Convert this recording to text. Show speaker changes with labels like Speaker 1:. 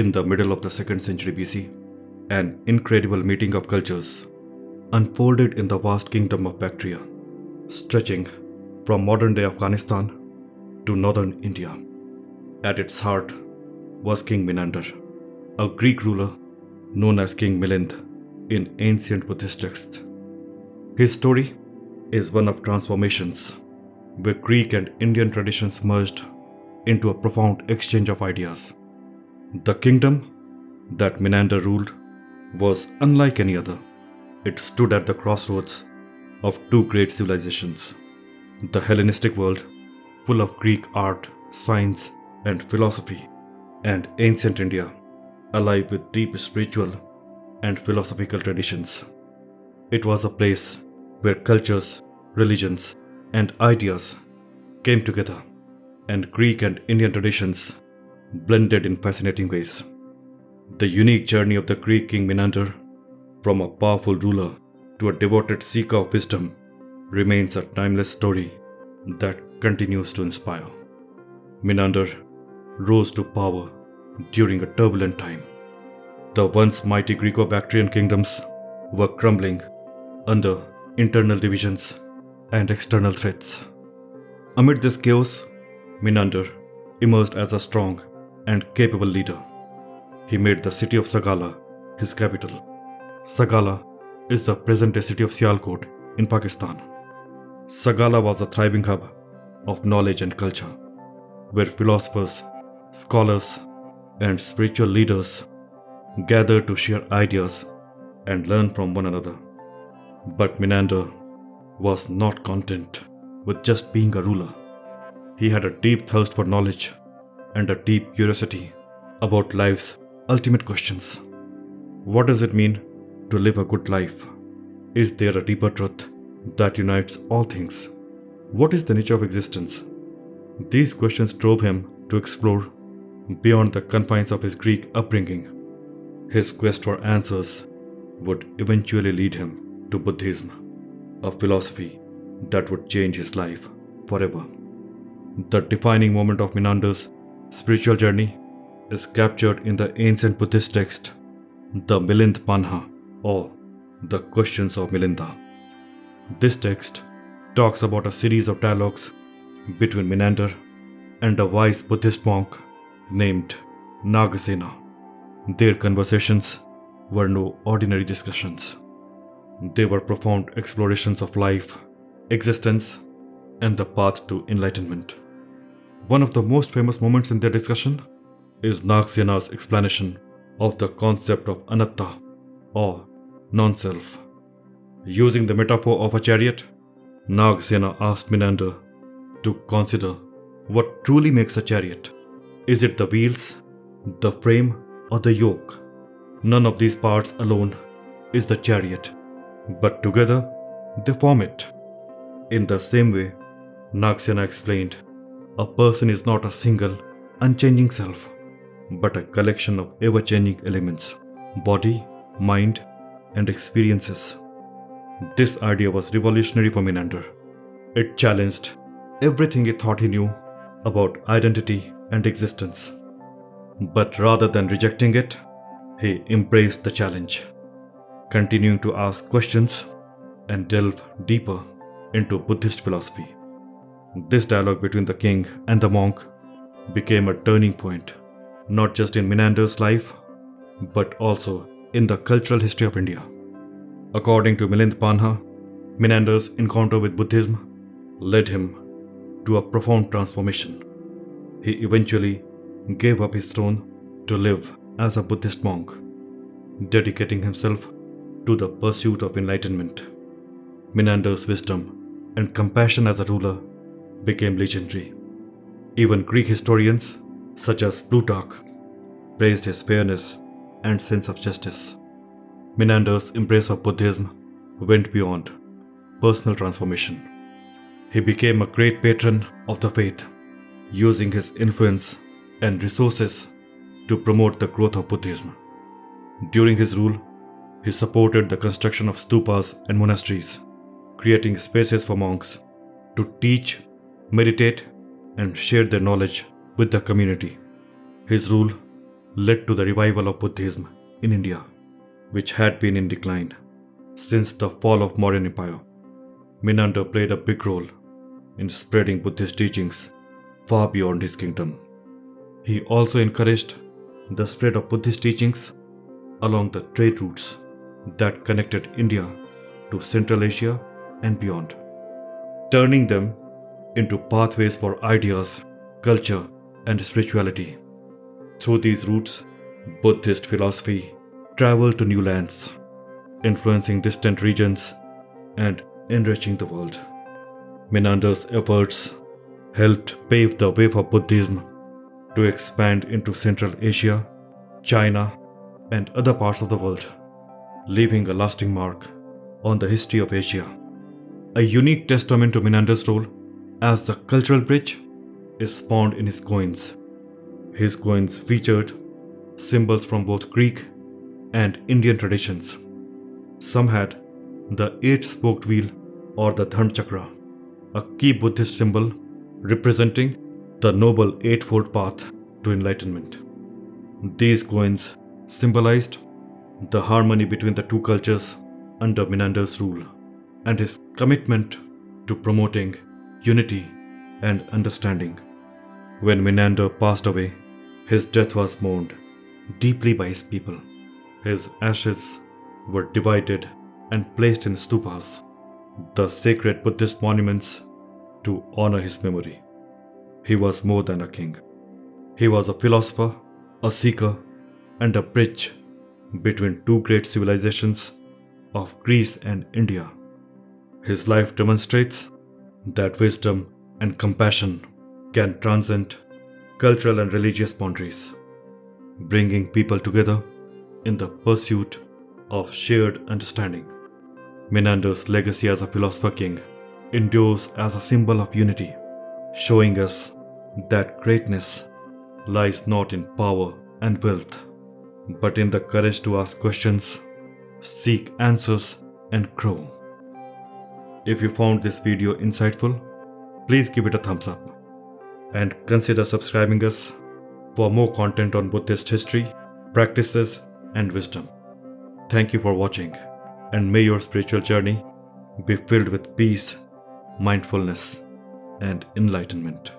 Speaker 1: In the middle of the 2nd century BC, an incredible meeting of cultures unfolded in the vast kingdom of Bactria, stretching from modern-day Afghanistan to northern India. At its heart was King Menander, a Greek ruler known as King Milinda in ancient Buddhist texts. His story is one of transformations, where Greek and Indian traditions merged into a profound exchange of ideas. The kingdom that Menander ruled was unlike any other. It stood at the crossroads of two great civilizations: the Hellenistic world, full of Greek art, science, and philosophy, and ancient India, alive with deep spiritual and philosophical traditions. It was a place where cultures, religions, and ideas came together, and Greek and Indian traditions blended in fascinating ways. The unique journey of the Greek king Menander, from a powerful ruler to a devoted seeker of wisdom, remains a timeless story that continues to inspire. Menander rose to power during a turbulent time. The once mighty Greco-Bactrian kingdoms were crumbling under internal divisions and external threats. Amid this chaos, Menander emerged as a strong and capable leader. He made the city of Sagala his capital. Sagala is the present-day city of Sialkot in Pakistan. Sagala was a thriving hub of knowledge and culture, where philosophers, scholars, and spiritual leaders gathered to share ideas and learn from one another. But Menander was not content with just being a ruler. He had a deep thirst for knowledge and a deep curiosity about life's ultimate questions. What does it mean to live a good life? Is there a deeper truth that unites all things? What is the nature of existence? These questions drove him to explore beyond the confines of his Greek upbringing. His quest for answers would eventually lead him to Buddhism, a philosophy that would change his life forever. The defining moment of Menander's spiritual journey is captured in the ancient Buddhist text, the Milinda Panha, or the Questions of Milinda. This text talks about a series of dialogues between Menander and a wise Buddhist monk named Nagasena. Their conversations were no ordinary discussions. They were profound explorations of life, existence, and the path to enlightenment. One of the most famous moments in their discussion is Nagasena's explanation of the concept of anatta, or non-self. Using the metaphor of a chariot, Nagasena asked Menander to consider what truly makes a chariot. Is it the wheels, the frame, or the yoke? None of these parts alone is the chariot, but together they form it. In the same way, Nagasena explained, a person is not a single, unchanging self, but a collection of ever-changing elements: body, mind, and experiences. This idea was revolutionary for Menander. It challenged everything he thought he knew about identity and existence. But rather than rejecting it, he embraced the challenge, continuing to ask questions and delve deeper into Buddhist philosophy. This dialogue between the king and the monk became a turning point, not just in Menander's life, but also in the cultural history of India. According to Milinda Panha, Menander's encounter with Buddhism led him to a profound transformation. He eventually gave up his throne to live as a Buddhist monk, dedicating himself to the pursuit of enlightenment. Menander's wisdom and compassion as a ruler became legendary. Even Greek historians such as Plutarch praised his fairness and sense of justice. Menander's embrace of Buddhism went beyond personal transformation. He became a great patron of the faith, using his influence and resources to promote the growth of Buddhism. During his rule, he supported the construction of stupas and monasteries, creating spaces for monks to teach, meditate, and share their knowledge with the community. His rule led to the revival of Buddhism in India, which had been in decline since the fall of modern empire. Menander played a big role in spreading Buddhist teachings far beyond his kingdom. He also encouraged the spread of Buddhist teachings along the trade routes that connected India to Central Asia and beyond, turning them into pathways for ideas, culture, and spirituality. Through these routes, Buddhist philosophy traveled to new lands, influencing distant regions and enriching the world. Menander's efforts helped pave the way for Buddhism to expand into Central Asia, China, and other parts of the world, leaving a lasting mark on the history of Asia. A unique testament to Menander's role as the cultural bridge is found in his coins. His coins featured symbols from both Greek and Indian traditions. Some had the eight-spoked wheel or the Dharma Chakra, a key Buddhist symbol representing the noble eightfold path to enlightenment. These coins symbolized the harmony between the two cultures under Menander's rule and his commitment to promoting unity and understanding. When Menander passed away, his death was mourned deeply by his people. His ashes were divided and placed in stupas, the sacred Buddhist monuments, to honor his memory. He was more than a king. He was a philosopher, a seeker, and a bridge between two great civilizations of Greece and India. His life demonstrates that wisdom and compassion can transcend cultural and religious boundaries, bringing people together in the pursuit of shared understanding. Menander's legacy as a philosopher king endures as a symbol of unity, showing us that greatness lies not in power and wealth, but in the courage to ask questions, seek answers, and grow. If you found this video insightful, please give it a thumbs up and consider subscribing us for more content on Buddhist history, practices, and wisdom. Thank you for watching, and may your spiritual journey be filled with peace, mindfulness, and enlightenment.